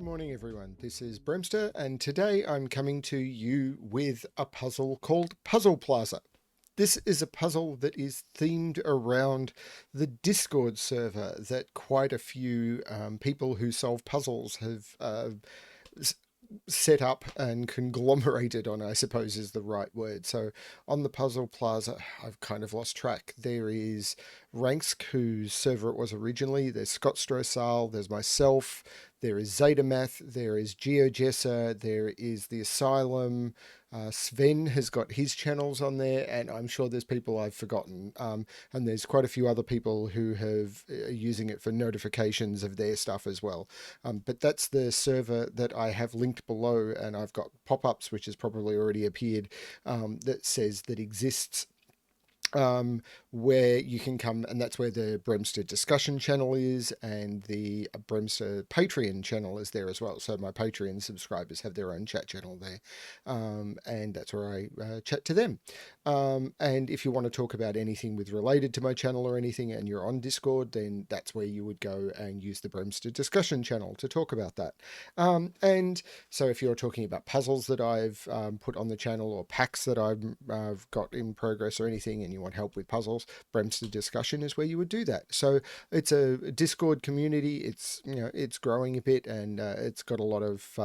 morning, everyone. This is Bremster, and today I'm coming to you with a puzzle called Puzzle Plaza. This is a puzzle that is themed around the Discord server that quite a few people who solve puzzles have set up and conglomerated on, I suppose is the right word. So on the Puzzle Plaza, I've kind of lost track. There is Ranks, whose server it was originally. There's Scott Strossal, there's myself, there isZetamath, there is GeoGessa, there is the Asylum. Sven has got his channels on there, and I'm sure there's people I've forgotten. And there's quite a few other people who have using it for notifications of their stuff as well. But that's the server that I have linked below, and I've got pop-ups, which has probably already appeared, that says that exists, where you can come, and that's where the Bremster discussion channel is, and the Bremster Patreon channel is there as well. So my Patreon subscribers have their own chat channel there, and that's where I chat to them. And if you want to talk about anything with related to my channel or anything, and you're on Discord, then that's where you would go and use the Bremster discussion channel to talk about that. And so if you're talking about puzzles that I've put on the channel, or packs that I've got in progress or anything, and you want help with puzzles, Bremster discussion is where you would do that. So it's a Discord community. It's it's growing a bit, and it's got a lot of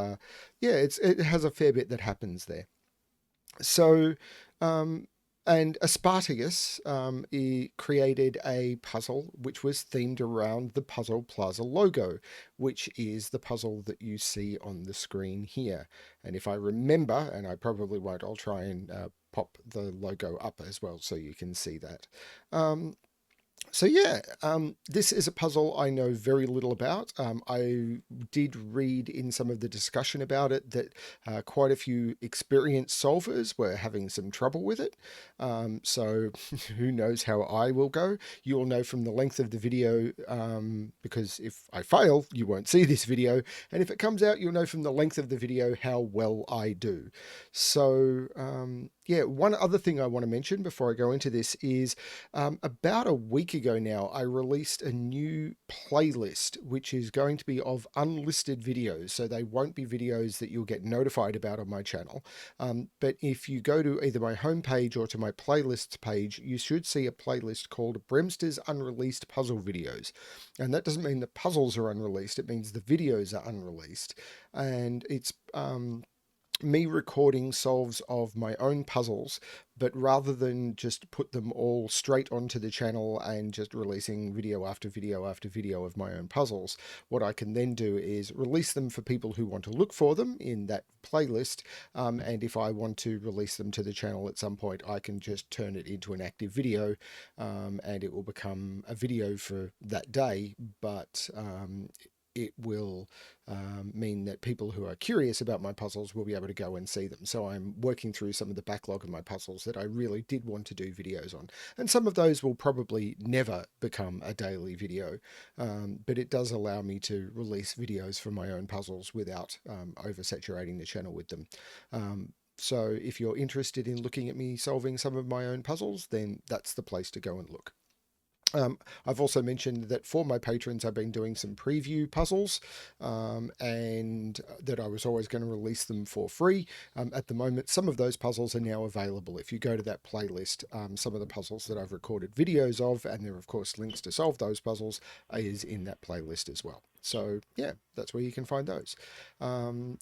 it has a fair bit that happens there. So and Aspartagcus he created a puzzle which was themed around the Puzzle Plaza logo, which is the puzzle that you see on the screen here. And if I remember, and I probably won't, I'll try and pop the logo up as well so you can see that. This is a puzzle I know very little about. I did read in some of the discussion about it that quite a few experienced solvers were having some trouble with it. So who knows how I will go. You'll know from the length of the video, because if I fail, you won't see this video. And if it comes out, you'll know from the length of the video how well I do. So one other thing I want to mention before I go into this is about a week ago now, I released a new playlist, which is going to be of unlisted videos. So they won't be videos that you'll get notified about on my channel. But if you go to either my homepage or to my playlists page, you should see a playlist called Bremster's Unreleased Puzzle Videos. And that doesn't mean the puzzles are unreleased. It means the videos are unreleased. And it's me recording solves of my own puzzles, but rather than just put them all straight onto the channel and just releasing video after video after video of my own puzzles, what I can then do is release them for people who want to look for them in that playlist. And if I want to release them to the channel at some point, I can just turn it into an active video, and it will become a video for that day, but it will mean that people who are curious about my puzzles will be able to go and see them. So I'm working through some of the backlog of my puzzles that I really did want to do videos on. And some of those will probably never become a daily video, but it does allow me to release videos for my own puzzles without oversaturating the channel with them. So if you're interested in looking at me solving some of my own puzzles, then that's the place to go and look. I've also mentioned that for my patrons, I've been doing some preview puzzles, and that I was always going to release them for free. At the moment, some of those puzzles are now available. If you go to that playlist, some of the puzzles that I've recorded videos of, and there are of course links to solve those puzzles, is in that playlist as well. So yeah, that's where you can find those.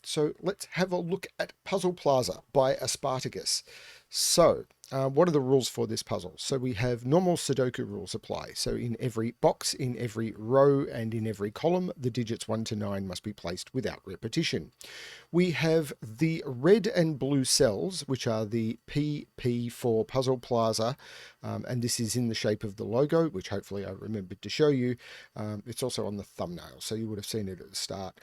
So let's have a look at Puzzle Plaza by Aspartagcus. So what are the rules for this puzzle? So we have normal Sudoku rules apply. So in every box, in every row, and in every column, the digits 1 to 9 must be placed without repetition. We have the red and blue cells, which are the PP for Puzzle Plaza, and this is in the shape of the logo, which hopefully I remembered to show you. It's also on the thumbnail, so you would have seen it at the start.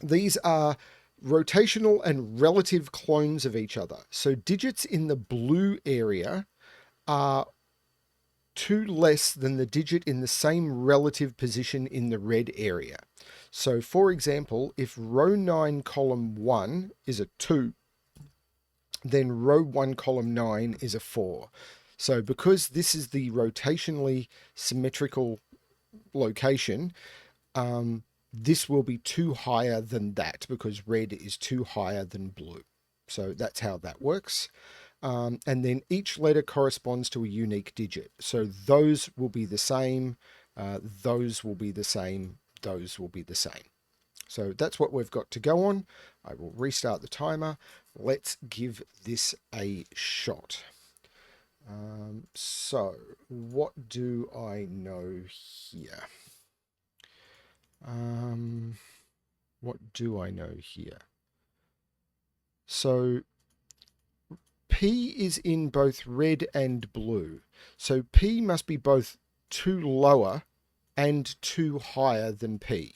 These are rotational and relative clones of each other. So digits in the blue area are 2 less than the digit in the same relative position in the red area. So for example, if row 9 column 1 is a 2, then row 1 column 9 is a 4. So because this is the rotationally symmetrical location, this will be 2 higher than that because red is 2 higher than blue. So that's how that works. And then each letter corresponds to a unique digit. So those will be the same, those will be the same, those will be the same. So that's what we've got to go on. I will restart the timer. Let's give this a shot. So what do I know here? What do I know here? So P is in both red and blue. So P must be both 2 lower and 2 higher than P.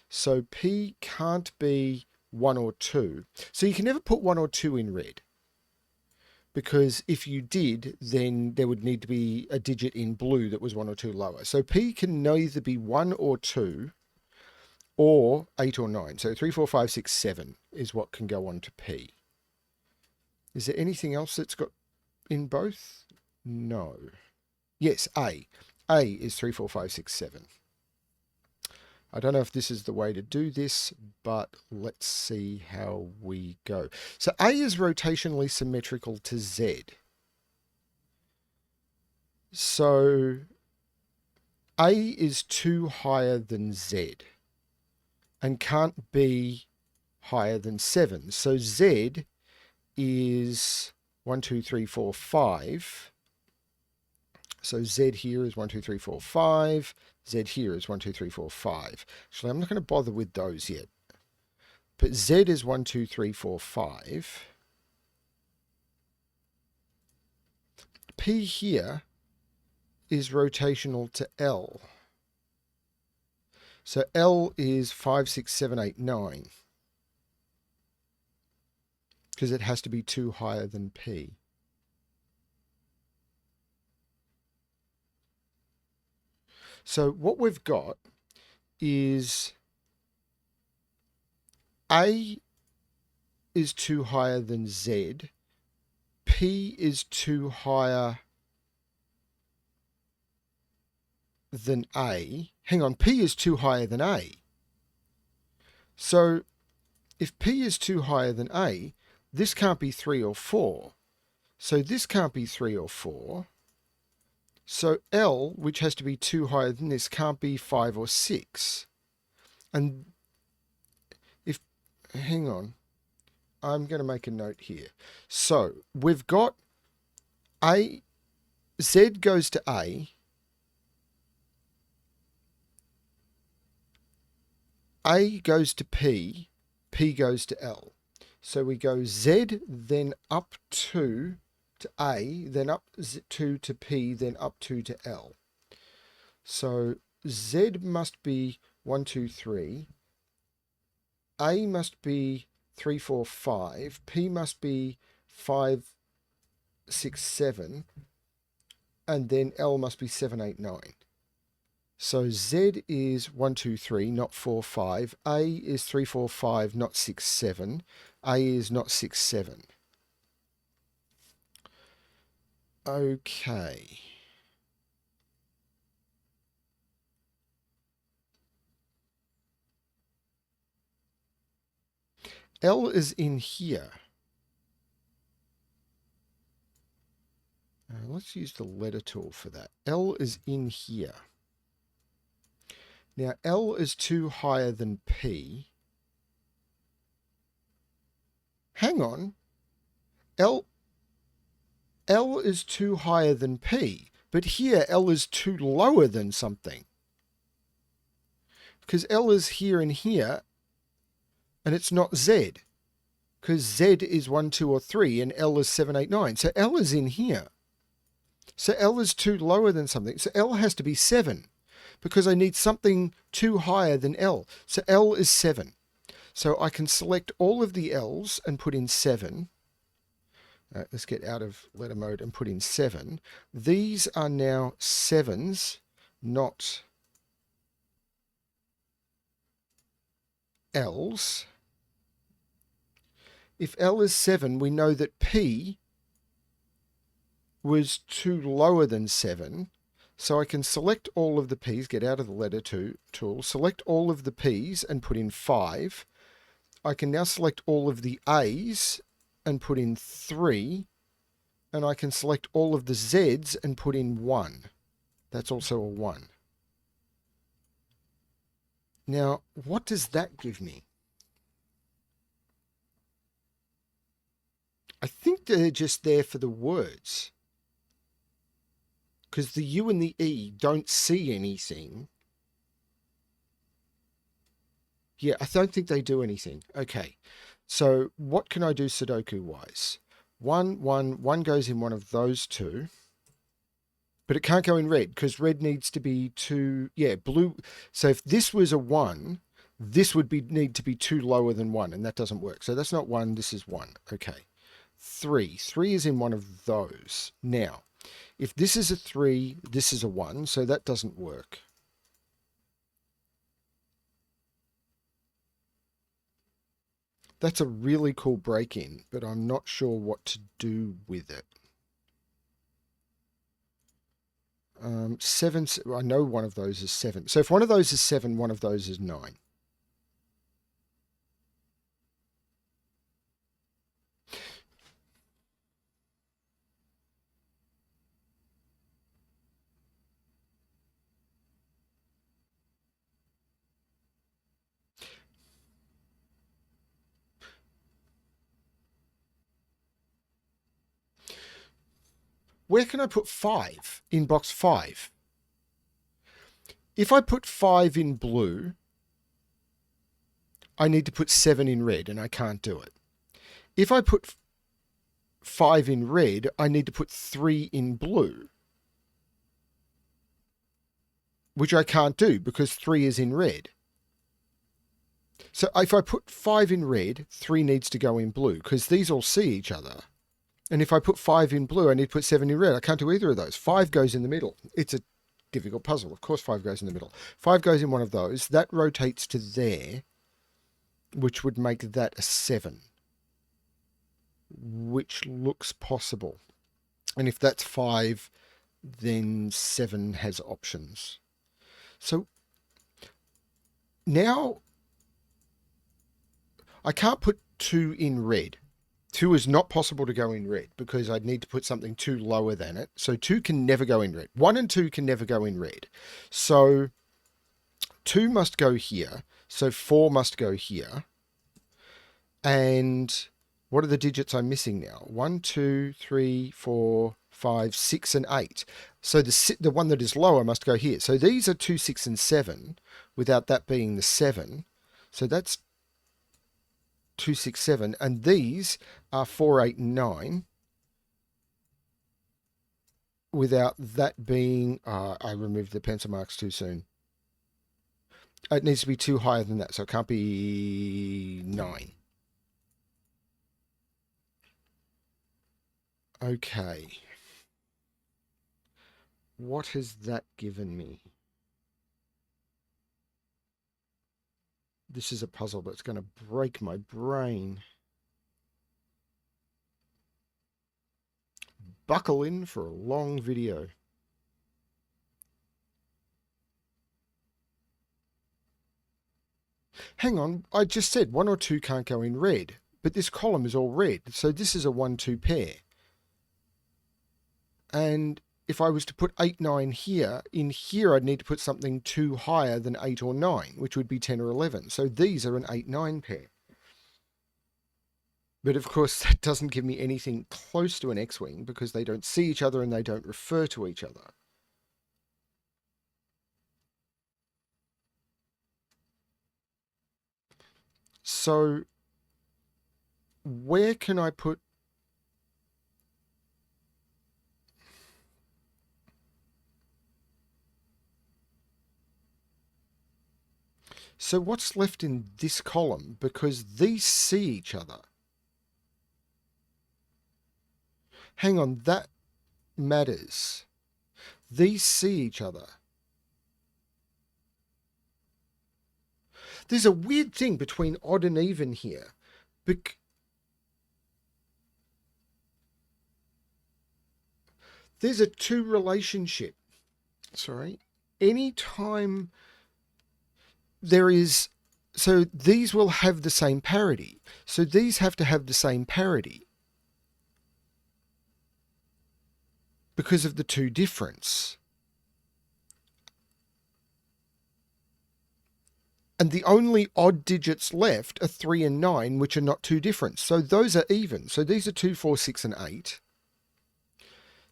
So P can't be 1 or 2. So you can never put 1 or 2 in red. Because if you did, then there would need to be a digit in blue that was 1 or 2 lower. So P can neither be 1 or 2 or 8 or 9. So 3, 4, 5, 6, 7 is what can go on to P. Is there anything else that's got in both? No. Yes, A. A is 3, 4, 5, 6, 7. I don't know if this is the way to do this, but let's see how we go. So A is rotationally symmetrical to Z. So A is 2 higher than Z and can't be higher than 7. So Z is 1, 2, 3, 4, 5. So Z here is 1, 2, 3, 4, 5. Z here is 1, 2, 3, 4, 5. Actually, I'm not going to bother with those yet. But Z is 1, 2, 3, 4, 5. P here is rotational to L. So L is 5, 6, 7, 8, 9. Because it has to be 2 higher than P. So what we've got is A is 2 higher than Z. P is 2 higher than A. Hang on, P is 2 higher than A. So if P is 2 higher than A, this can't be 3 or 4. So this can't be 3 or 4. So L, which has to be 2 higher than this, can't be 5 or 6. And if, hang on, I'm going to make a note here. So we've got A, Z goes to A goes to P goes to L. So we go Z, then up 2 to A, then up 2 to P, then up 2 to L. So Z must be 1, 2, 3. A must be 3, 4, 5. P must be 5, 6, 7. And then L must be 7, 8, 9. So Z is 1, 2, 3, not 4, 5. A is 3, 4, 5, not 6, 7. A is not 6, 7. Okay. L is in here. Let's use the letter tool for that. L is in here. Now, L is 2 higher than P. Hang on. L is 2 higher than P, but here L is 2 lower than something. Because L is here and here, and it's not Z. Because Z is 1, 2, or 3, and L is 7, 8, 9. So L is in here. So L is 2 lower than something. So L has to be 7. Because I need something 2 higher than L. So L is 7. So I can select all of the L's and put in 7. Let's get out of letter mode and put in 7. These are now 7s, not L's. If L is 7, we know that P was 2 lower than 7. So I can select all of the P's, get out of the letter tool, select all of the P's and put in 5. I can now select all of the A's and put in 3. And I can select all of the Z's and put in 1. That's also a 1. Now, what does that give me? I think they're just there for the words. Because the U and the E don't see anything. Yeah, I don't think they do anything. Okay, so what can I do Sudoku-wise? 1 goes in one of those two. But it can't go in red because red needs to be 2. Yeah, blue. So if this was a 1, this would need to be 2 lower than 1, and that doesn't work. So that's not 1, this is 1. Okay. 3. 3 is in one of those. Now, if this is a 3, this is a 1, so that doesn't work. That's a really cool break-in, but I'm not sure what to do with it. 7, I know one of those is 7. So if one of those is 7, one of those is 9. Where can I put 5 in box 5? If I put 5 in blue, I need to put 7 in red, and I can't do it. If I put 5 in red, I need to put 3 in blue, which I can't do because 3 is in red. So if I put 5 in red, 3 needs to go in blue because these all see each other. And if I put 5 in blue, I need to put 7 in red. I can't do either of those. 5 goes in the middle. It's a difficult puzzle. Of course 5 goes in the middle. 5 goes in one of those. That rotates to there, which would make that a 7, which looks possible. And if that's 5, then 7 has options. So now I can't put 2 in red. 2 is not possible to go in red because I'd need to put something 2 lower than it. So 2 can never go in red. 1 and 2 can never go in red. So 2 must go here. So 4 must go here. And what are the digits I'm missing now? 1, 2, 3, 4, 5, 6, and 8. So the one that is lower must go here. So these are 2, 6, and 7 without that being the 7. So that's 2, 6, 7. And these are 4, 8, and 9 without that being... I removed the pencil marks too soon. It needs to be 2 higher than that. So it can't be 9. Okay. What has that given me? This is a puzzle that's going to break my brain. Buckle in for a long video. Hang on, I just said 1 or 2 can't go in red, but this column is all red, so this is a 1-2 pair. And if I was to put 8, 9 here, in here I'd need to put something 2 higher than 8 or 9, which would be 10 or 11. So these are an 8, 9 pair. But of course that doesn't give me anything close to an X-wing because they don't see each other and they don't refer to each other. So where can I put... So what's left in this column? Because these see each other. Hang on, that matters. These see each other. There's a weird thing between odd and even here. There's a 2 relationship. sorry, anytime there is, so these will have the same parity. So these have to have the same parity because of the two difference. And the only odd digits left are 3 and 9, which are not two different. So those are even. So these are 2, 4, 6, and 8.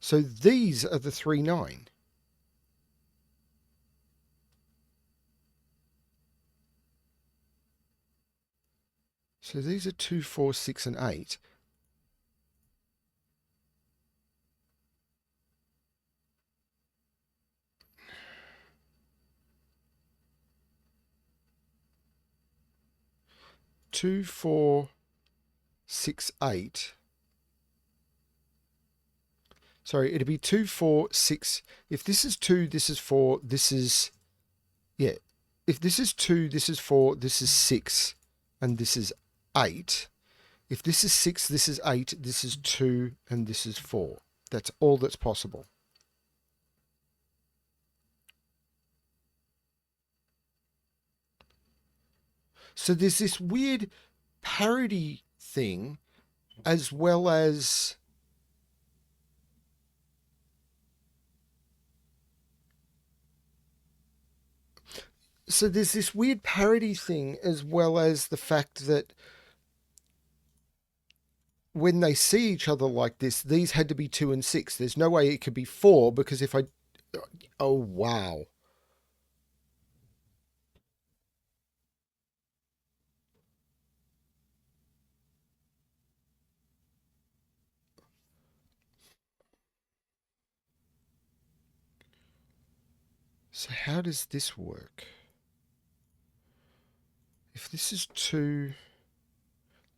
So these are the 3, 9. So these are 2, 4, 6, and 8. Two, 4, 6, 8. Sorry, it'd be 2, 4, 6. If this is 2, this is 4, this is, yeah. If this is 2, this is 4, this is 6, and this is 8. If this is 6, this is 8, this is 2, and this is 4. That's all that's possible. So there's this weird parity thing as well as so there's this weird parity thing as well as the fact that when they see each other like this, these had to be 2 and 6. There's no way it could be 4 because if I... Oh, wow. So how does this work? If this is 2,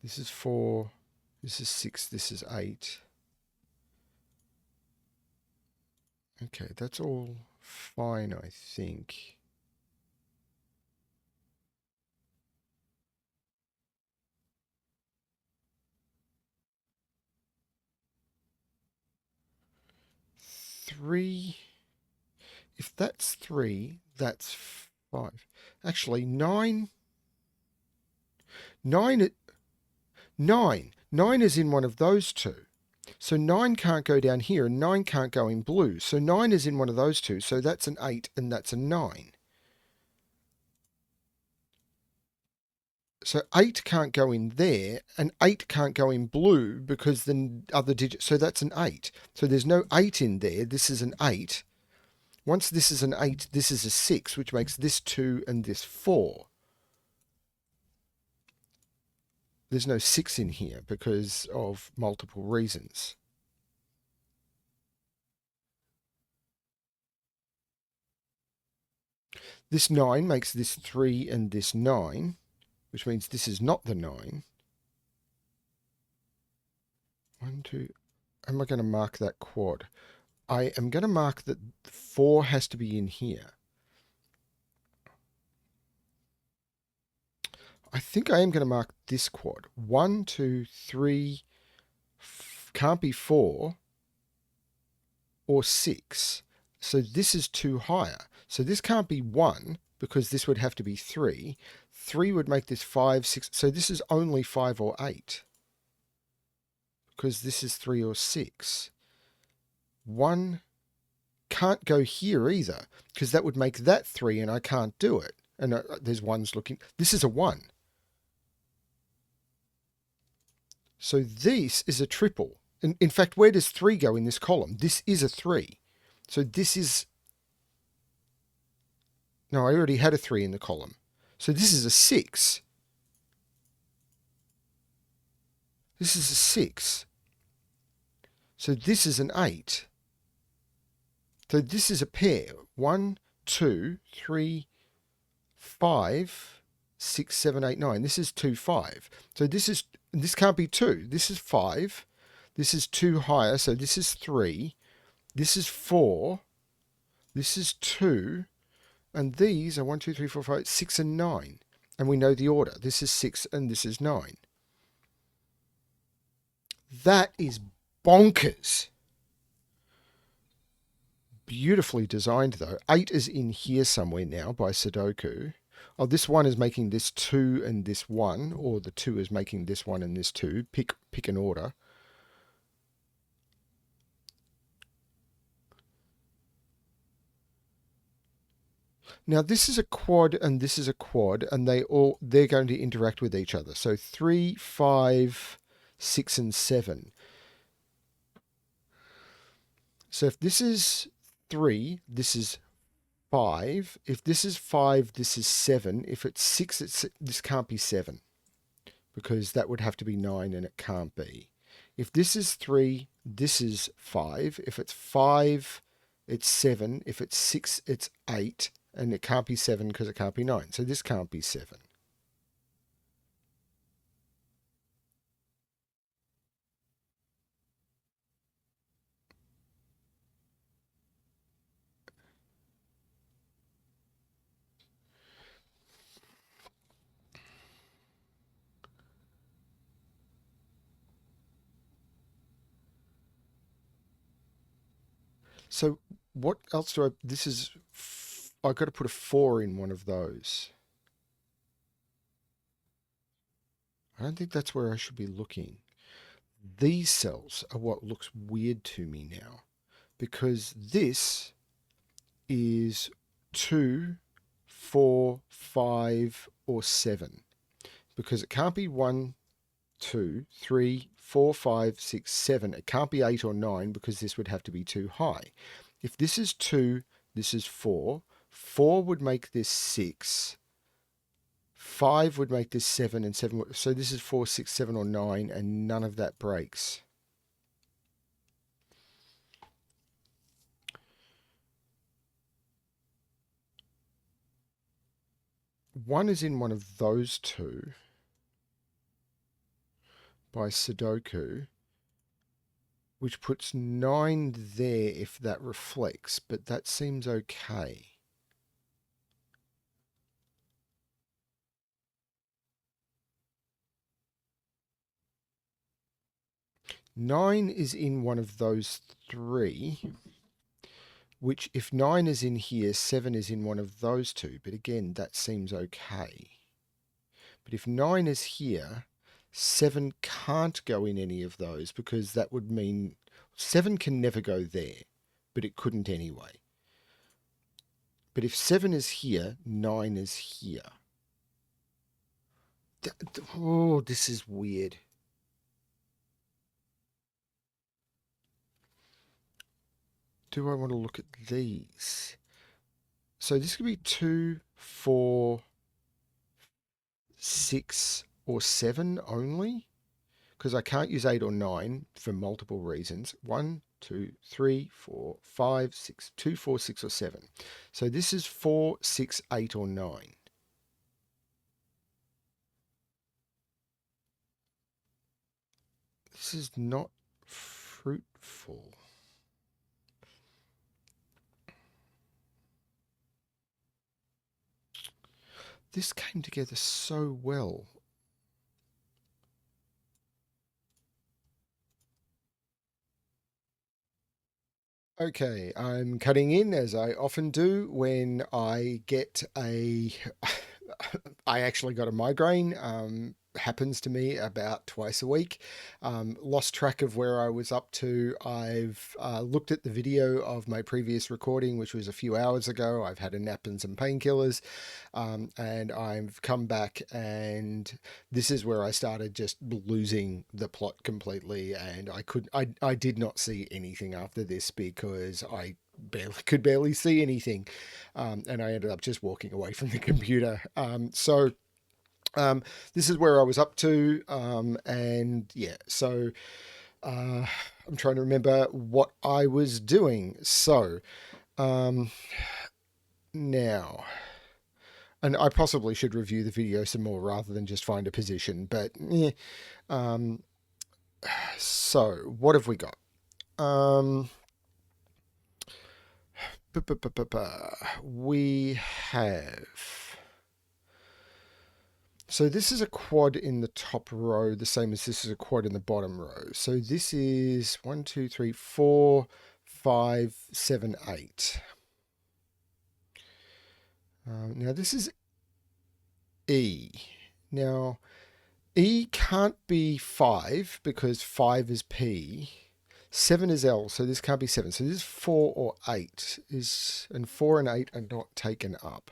this is 4, this is 6, this is 8. Okay, that's all fine, I think. Three. If that's 3, that's 5. Actually, 9. 9. 9. 9 is in one of those two. So 9 can't go down here and 9 can't go in blue. So 9 is in one of those two. So that's an 8 and that's a 9. So 8 can't go in there and 8 can't go in blue because the other digit. So that's an 8. So there's no 8 in there. This is an 8. Once this is an 8, this is a 6, which makes this 2 and this 4. There's no 6 in here because of multiple reasons. This 9 makes this 3 and this 9, which means this is not the 9. 1, 2. Am I going to mark that quad? I am going to mark that 4 has to be in here. I think I am going to mark this quad. 1, 2, 3, can't be 4 or 6. So this is 2 higher. So this can't be 1 because this would have to be 3. 3 would make this 5, 6. So this is only 5 or 8 because this is 3 or 6. 1 can't go here either because that would make that 3 and I can't do it. And there's 1s looking. This is a 1. So this is a triple. In fact, where does 3 go in this column? This is a 3. So this is... No, I already had a 3 in the column. So this is a 6. This is a 6. So this is an 8. So this is a pair. 1, 2, 3, 5, 6, 7, 8, 9. This is 2, 5. So this can't be 2. This is 5. This is 2 higher. So this is 3. This is 4. This is 2. And these are 1, 2, 3, 4, 5, 6, and 9. And we know the order. This is 6 and this is 9. That is bonkers. beautifully designed though. 8 is in here somewhere now by Sudoku. Oh, this 1 is making this 2 and this 1, or the 2 is making this 1 and this 2. Pick an order. Now this is a quad and this is a quad, and they're going to interact with each other. So 3, 5, 6, and 7. So if this is 3, this is 5. If this is 5, this is 7. If it's 6, this can't be 7, because that would have to be 9 and it can't be. If this is 3, this is 5. If it's 5, it's 7. If it's 6, it's 8. And it can't be 7 because it can't be 9. So this can't be 7. So what else do I... This is... I've got to put a 4 in one of those. I don't think that's where I should be looking. These cells are what looks weird to me now, because this is 2, 4, 5, or 7. Because it can't be 1, 2, 3, 4, 5, 6, 7. It can't be 8 or 9 because this would have to be too high. If this is 2, this is 4. 4 would make this 6. 5 would make this 7, and 7 would, so this is 4, 6, 7, or 9, and none of that breaks. One is in one of those two by Sudoku, which puts 9 there if that reflects, but that seems okay. Nine is in one of those three, which if 9 is in here, 7 is in one of those two. But again, that seems okay. But if 9 is here, 7 can't go in any of those, because that would mean 7 can never go there, but it couldn't anyway. But if 7 is here, 9 is here. Oh, this is weird. Do I want to look at these? So this could be 2, 4, 6, or 7 only, because I can't use 8 or 9 for multiple reasons. 1, 2, 3, 4, 5, 6, 2, 4, 6, or 7. So this is 4, 6, 8, or 9. This is not fruitful. This came together so well. Okay, I'm cutting in as I often do when I get a... I actually got a migraine. Happens to me about twice a week. Lost track of where I was up to. I've looked at the video of my previous recording, which was a few hours ago. I've had a nap and some painkillers, and I've come back, and this is where I started just losing the plot completely, and I did not see anything after this because I could barely see anything, and I ended up just walking away from the computer. This is where I was up to, and yeah, so I'm trying to remember what I was doing. So now, and I possibly should review the video some more rather than just find a position, but yeah. So what have we got? We have... So this is a quad in the top row, the same as this is a quad in the bottom row. So this is 1, 2, 3, 4, 5, 7, 8. Now this is E. Now E can't be 5 because 5 is P. 7 is L, so this can't be 7. So this is 4 or 8. And 4 and 8 are not taken up.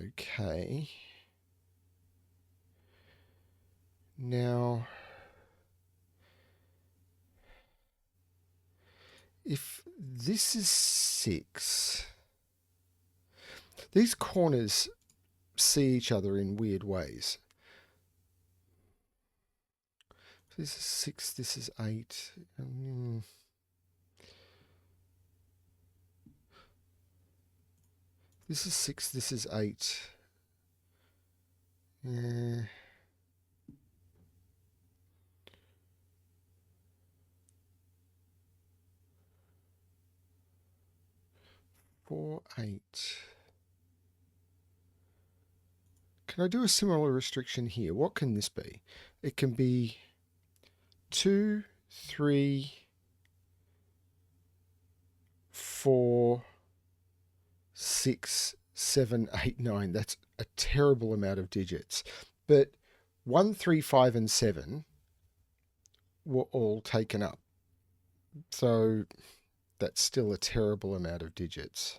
Okay. Now, if this is 6, these corners see each other in weird ways. This is 6, this is 8. This is 6, this is 8. Yeah. 4, 8. Can I do a similar restriction here? What can this be? It can be 2, 3, 4, 6, 7, 8, 9. That's a terrible amount of digits. But 1, 3, 5, and 7 were all taken up. So that's still a terrible amount of digits.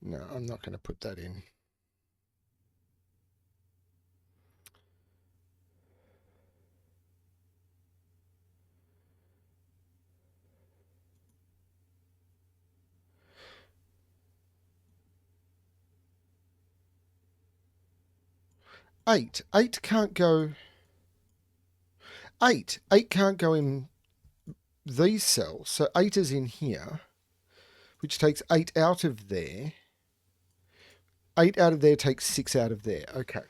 No, I'm not going to put that in. Eight can't go. Eight can't go in these cells. So 8 is in here, which takes 8 out of there. 8 out of there takes 6 out of there. Okay.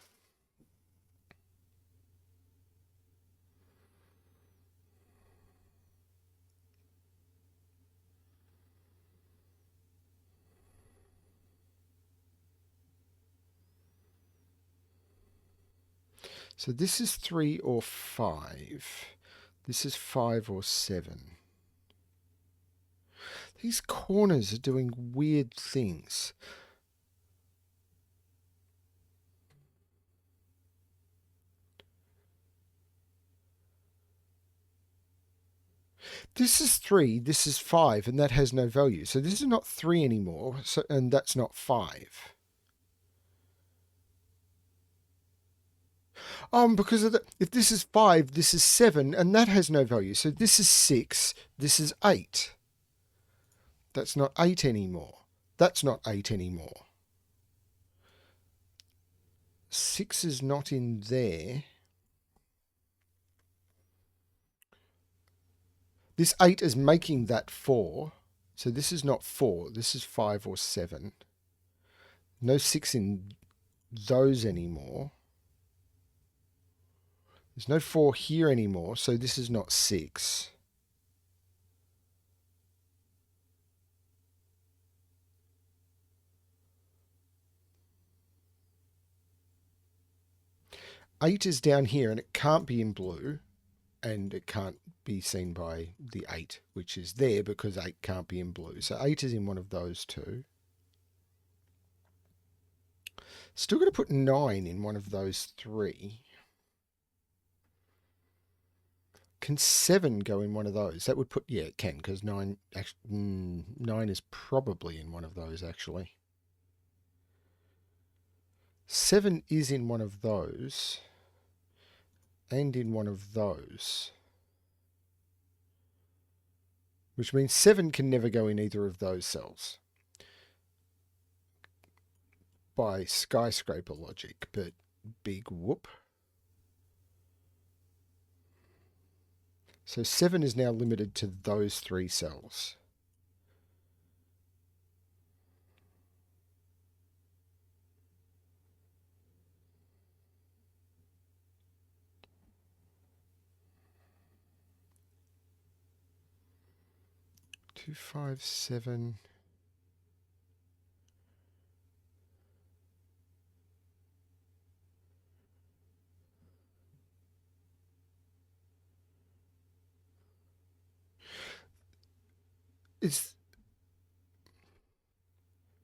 So this is 3 or 5. This is 5 or 7. These corners are doing weird things. This is 3, this is 5, and that has no value. So this is not 3 anymore, and that's not 5. Because of if this is 5, this is 7, and that has no value. So this is 6, this is 8. That's not 8 anymore. That's not 8 anymore. 6 is not in there. This 8 is making that 4. So this is not 4. This is 5 or 7. No 6 in those anymore. There's no 4 here anymore, so this is not 6. Eight is down here, and it can't be in blue, and it can't be seen by the 8, which is there because 8 can't be in blue. So 8 is in one of those two. Still going to put 9 in one of those 3. Can 7 go in one of those? That would put, yeah, it can, because 9 is probably in one of those, actually. 7 is in one of those, and in one of those. Which means 7 can never go in either of those cells. By skyscraper logic, but big whoop. So 7 is now limited to those 3 cells. Two, 5, 7. is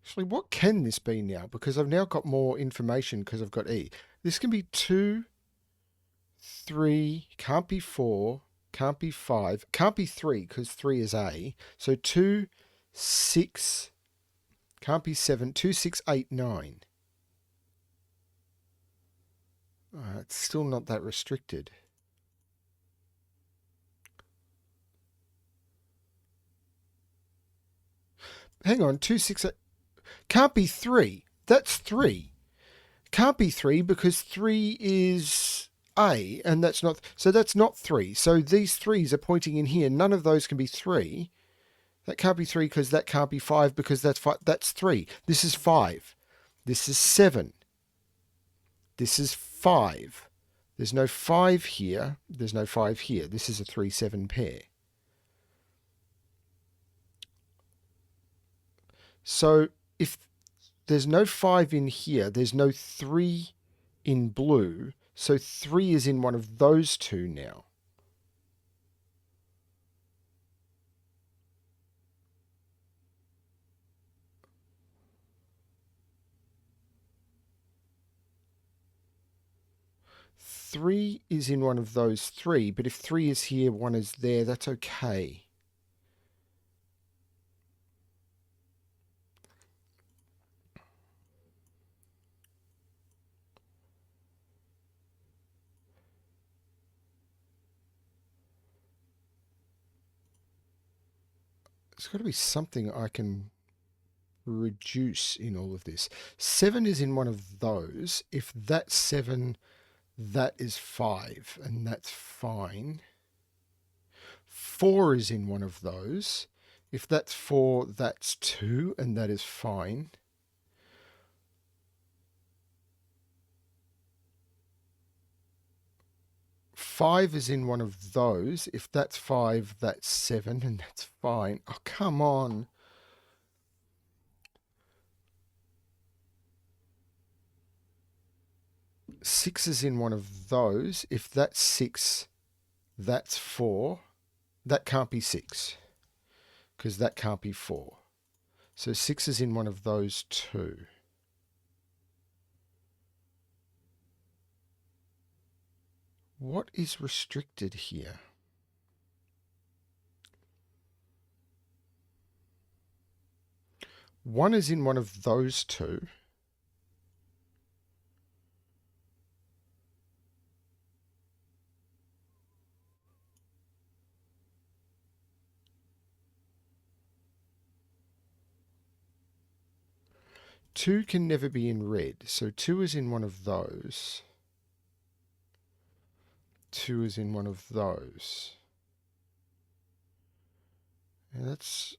actually, what can this be now? Because I've now got more information because I've got E. This can be 2, 3, can't be 4, can't be 5, can't be 3 because 3 is A. So 2, 6, can't be 7, 2, 6, 8, 9. It's still not that restricted. Hang on, 2, 6, 8. Can't be 3. That's 3. Can't be 3 because 3 is A, and that's not. So that's not 3. So these 3s are pointing in here. None of those can be 3. That can't be 3 because that can't be 5 because that's 5. That's 3. This is 5. This is 7. This is 5. There's no 5 here. There's no 5 here. This is a 3, 7 pair. So if there's no 5 in here, there's no 3 in blue. So 3 is in one of those two now. Three is in one of those three, but if 3 is here, 1 is there, that's okay. There's got to be something I can reduce in all of this. 7 is in one of those. If that's 7, that is 5, and that's fine. 4 is in one of those. If that's 4, that's 2, and that is fine. 5 is in one of those. If that's 5, that's 7, and that's fine. Oh, come on. 6 is in one of those. If that's 6, that's 4. That can't be 6, because that can't be 4. So 6 is in one of those two. What is restricted here? One is in one of those two. Two can never be in red, so 2 is in one of those. 2 is in one of those. And that's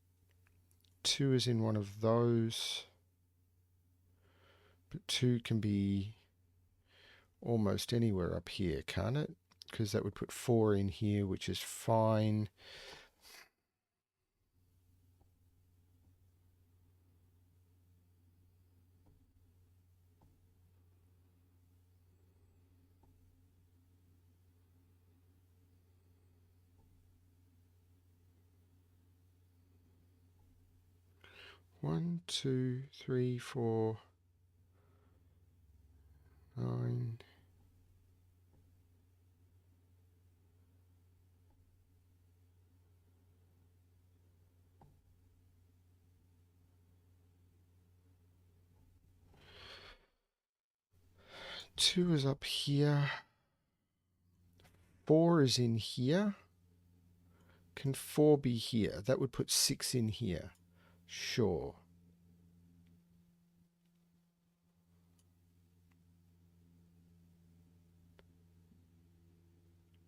2 is in one of those. But 2 can be almost anywhere up here, can't it? Because that would put 4 in here, which is fine. One, two, three, 4, 9. Two is up here. 4 is in here. Can 4 be here? That would put 6 in here. Sure.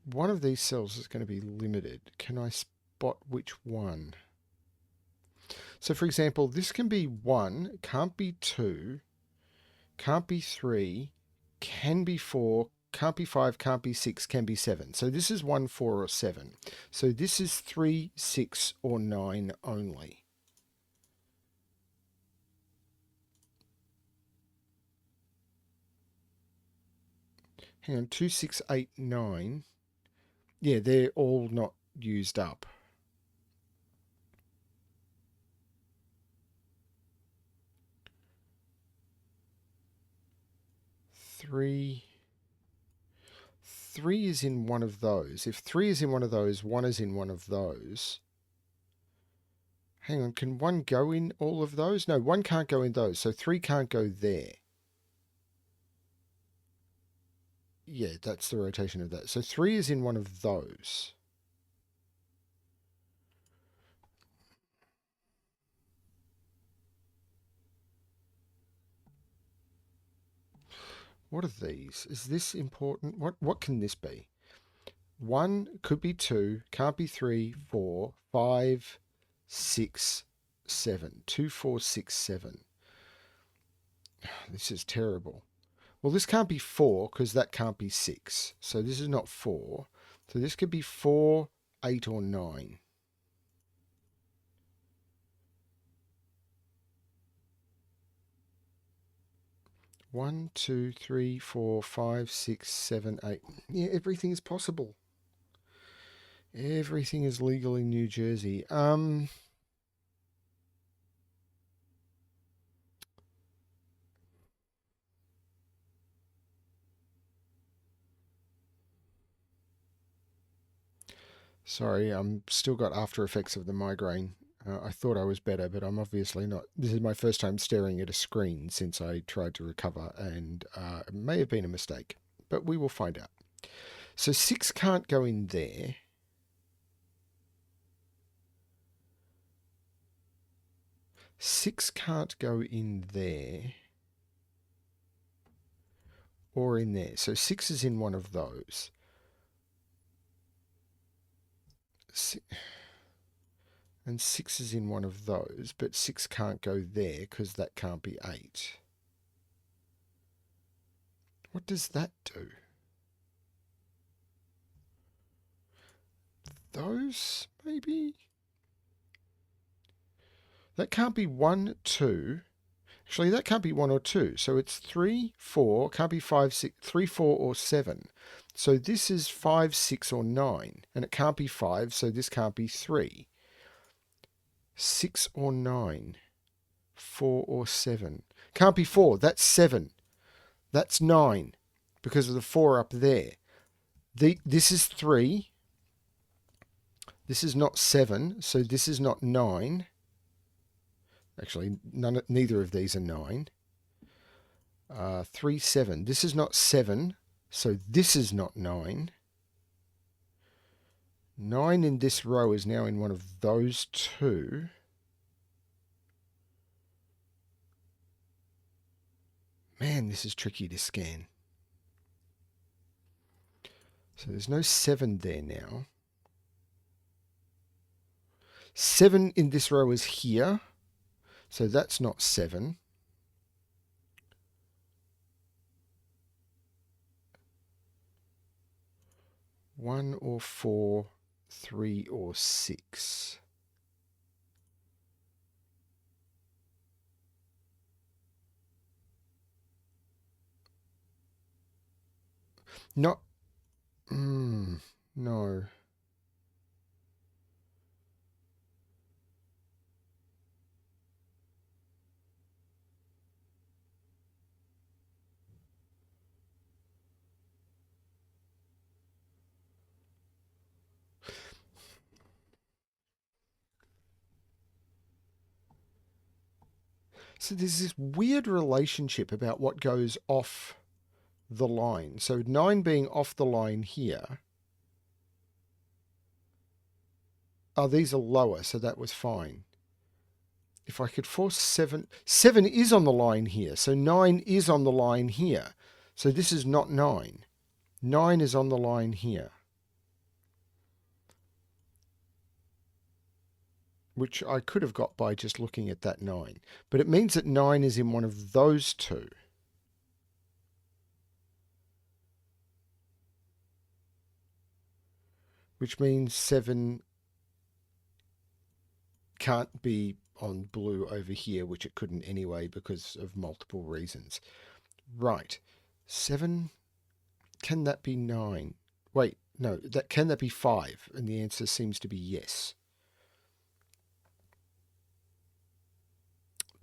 One of these cells is going to be limited. Can I spot which one? So for example, this can be 1, can't be 2, can't be 3, can be 4, can't be 5, can't be 6, can be 7. So this is 1, 4, or 7. So this is 3, 6, or 9 only. Hang on, 2, 6, 8, 9. Yeah, they're all not used up. 3. 3 is in one of those. If 3 is in one of those, 1 is in one of those. Hang on, can 1 go in all of those? No, 1 can't go in those, so 3 can't go there. Yeah, that's the rotation of that. So 3 is in one of those. What are these? Is this important? What can this be? 1 could be 2, can't be 3, 4, 5, 6, 7. 2, 4, 6, 7. This is terrible. Well, this can't be 4 because that can't be 6. So this is not 4. So this could be 4, 8, or 9. One, two, three, 4, 5, 6, 7, 8. Yeah, everything is possible. Everything is legal in New Jersey. Sorry, I'm still got after effects of the migraine. I thought I was better, but I'm obviously not. This is my first time staring at a screen since I tried to recover, and it may have been a mistake, but we will find out. So 6 can't go in there. Six can't go in there or in there. So 6 is in one of those. And 6 is in one of those, but 6 can't go there because that can't be 8. What does that do? Those, maybe? That can't be 1, 2. Actually, that can't be 1 or 2. So it's 3, 4, can't be 5, 6, 3, 4, or 7. So this is 5, 6, or 9. And it can't be 5, so this can't be 3. 6 or 9. 4 or 7. Can't be 4. That's 7. That's 9 because of the 4 up there. This is 3. This is not 7, so this is not 9. Actually, neither of these are 9. 3, 7. This is not 7, so this is not 9. 9 in this row is now in one of those two. Man, this is tricky to scan. So there's no 7 there now. 7 in this row is here. So that's not 7. One or 4, 3 or 6. Not. No. So there's this weird relationship about what goes off the line. So 9 being off the line here. Oh, these are lower, so that was fine. If I could force 7... 7 is on the line here, so 9 is on the line here. So this is not 9. 9 is on the line here. Which I could have got by just looking at that 9. But it means that 9 is in one of those two. Which means 7 can't be on blue over here, which it couldn't anyway because of multiple reasons. Right. 7, can that be 9? Wait, no, can that be 5? And the answer seems to be yes.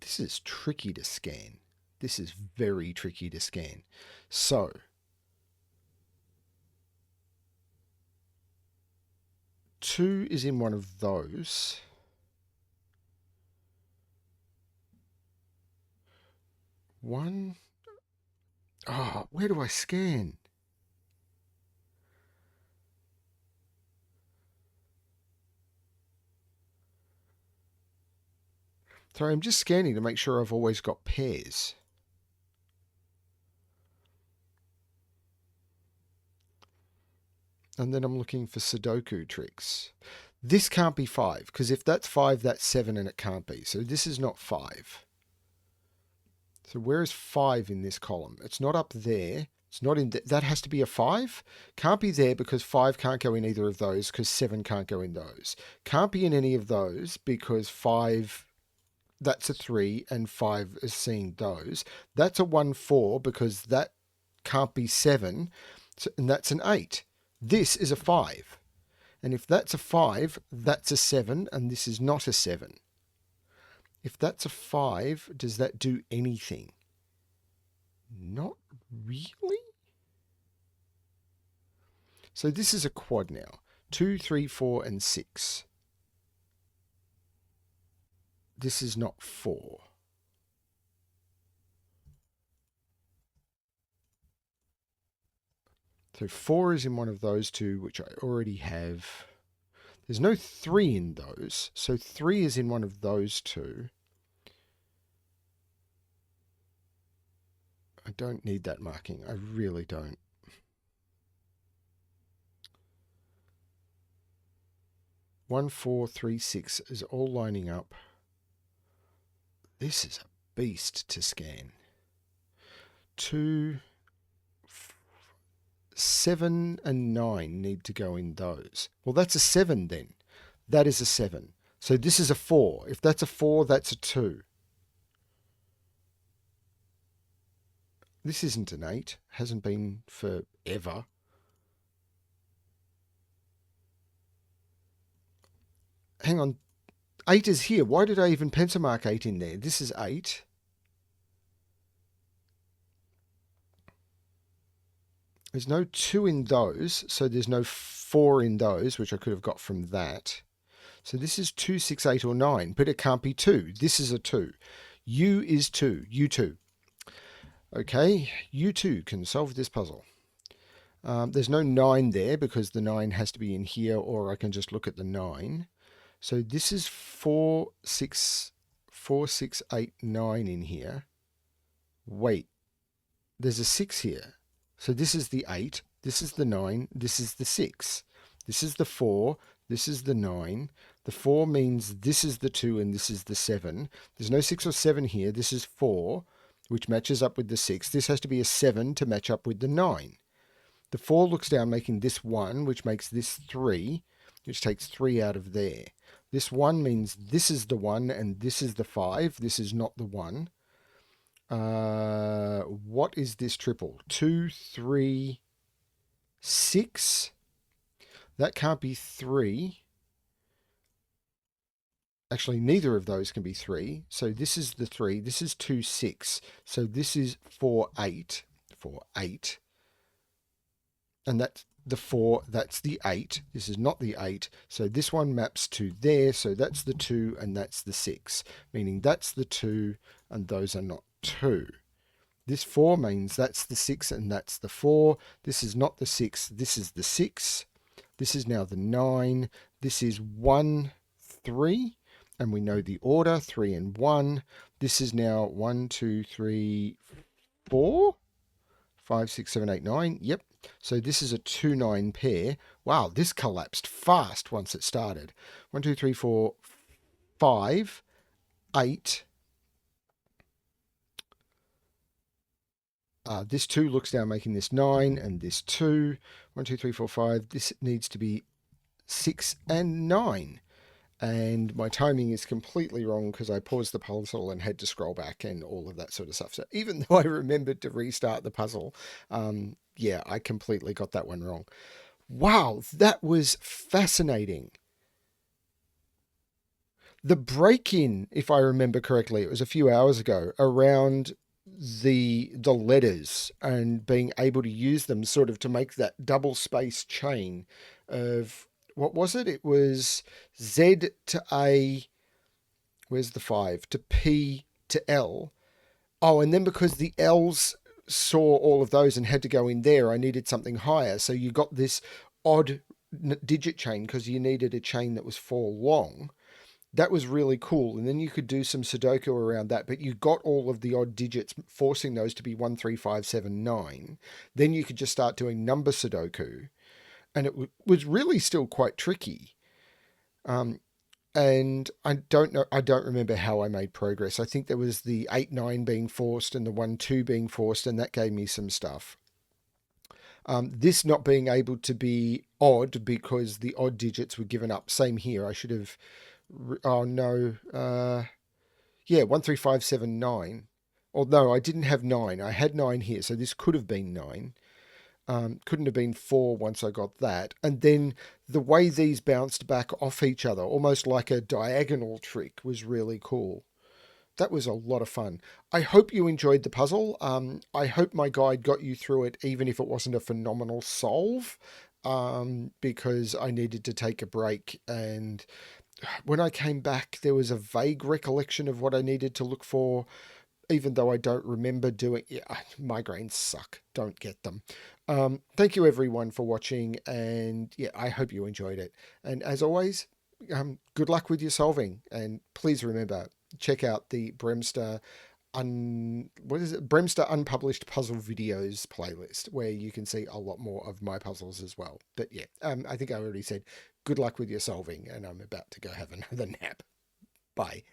This is tricky to scan. This is very tricky to scan. So, 2 is in one of those. One. Oh, where do I scan? Sorry, I'm just scanning to make sure I've always got pairs. And then I'm looking for Sudoku tricks. This can't be 5, because if that's 5, that's 7, and it can't be. So this is not 5. So where is 5 in this column? It's not up there. It's not in that has to be a 5. Can't be there because 5 can't go in either of those, because 7 can't go in those. Can't be in any of those because 5, that's a 3, and 5 is seeing those. That's a 1, 4, because that can't be 7, and that's an 8. This is a 5. And if that's a 5, that's a 7, and this is not a 7. If that's a 5, does that do anything? Not really. So this is a quad now. 2, 3, 4, and 6. This is not 4. So 4 is in one of those two, which I already have. There's no 3 in those, so 3 is in one of those two. I don't need that marking. I really don't. One, 4, 3, 6 is all lining up. This is a beast to scan. 2, 7, and 9 need to go in those. Well, that's a 7 then. That is a 7. So this is a 4. If that's a 4, that's a 2. This isn't an 8. Hasn't been forever. Hang on. 8 is here. Why did I even pencil mark 8 in there? This is 8. There's no 2 in those, so there's no 4 in those, which I could have got from that. So this is 2, 6, 8, or 9, but it can't be 2. This is a 2. U is 2. U2. Okay, U2 can solve this puzzle. There's no 9 there because the 9 has to be in here, or I can just look at the 9. So this is 4, 6, 8, 9 in here. Wait, there's a 6 here. So this is the 8, this is the 9, this is the 6. This is the 4, this is the 9. The 4 means this is the 2 and this is the 7. There's no 6 or 7 here. This is 4, which matches up with the 6. This has to be a 7 to match up with the 9. The 4 looks down, making this 1, which makes this 3, which takes 3 out of there. This 1 means this is the 1 and this is the 5. This is not the 1. What is this triple? 2, 3, 6. That can't be 3. Actually, neither of those can be 3. So this is the 3. This is 2, 6. So this is 4, 8. 4, 8. And that's the 4. That's the 8. This is not the 8. So this one maps to there. So that's the 2 and that's the 6. Meaning that's the 2 and those are not 2. This 4 means that's the 6 and that's the 4. This is not the 6. This is the 6. This is now the 9. This is 1, 3. And we know the order, 3 and 1. This is now 1, 2, 3, 4, 5, 6, 7, 8, 9. Yep. So this is a 2, 9 pair. Wow, this collapsed fast once it started. 1, 2, 3, 4, 5, 8. This 2 looks down, making this 9, and this 2. 1, 2, 3, 4, 5. This needs to be 6 and 9. And my timing is completely wrong because I paused the puzzle and had to scroll back and all of that sort of stuff. So even though I remembered to restart the puzzle, yeah, I completely got that one wrong. Wow, that was fascinating. The break-in, if I remember correctly, it was a few hours ago, around the letters and being able to use them sort of to make that double space chain of what was it? It was Z to A, where's the 5? To P to L. Oh, and then because the L's saw all of those and had to go in there, I needed something higher. So you got this odd digit chain because you needed a chain that was 4 long. That was really cool. And then you could do some Sudoku around that, but you got all of the odd digits, forcing those to be 1, 3, 5, 7, 9. Then you could just start doing number Sudoku. And it was really still quite tricky. Um, and I don't know, I don't remember how I made progress. I think there was the 8, 9 being forced and the 1, 2 being forced, and that gave me some stuff. This not being able to be odd because the odd digits were given up. Same here. I should have. Oh no. Yeah, 1, 3, 5, 7, 9. Oh no, I didn't have 9. I had 9 here, so this could have been 9. Couldn't have been 4 once I got that. And then the way these bounced back off each other, almost like a diagonal trick, was really cool. That was a lot of fun. I hope you enjoyed the puzzle. I hope my guide got you through it, even if it wasn't a phenomenal solve, because I needed to take a break. And when I came back, there was a vague recollection of what I needed to look for, even though I don't remember doing. Yeah, migraines suck. Don't get them. Thank you everyone for watching, and yeah, I hope you enjoyed it. And as always, good luck with your solving, and please remember, check out the Bremster unpublished puzzle videos playlist, where you can see a lot more of my puzzles as well. But yeah, I think I already said good luck with your solving, and I'm about to go have another nap. Bye.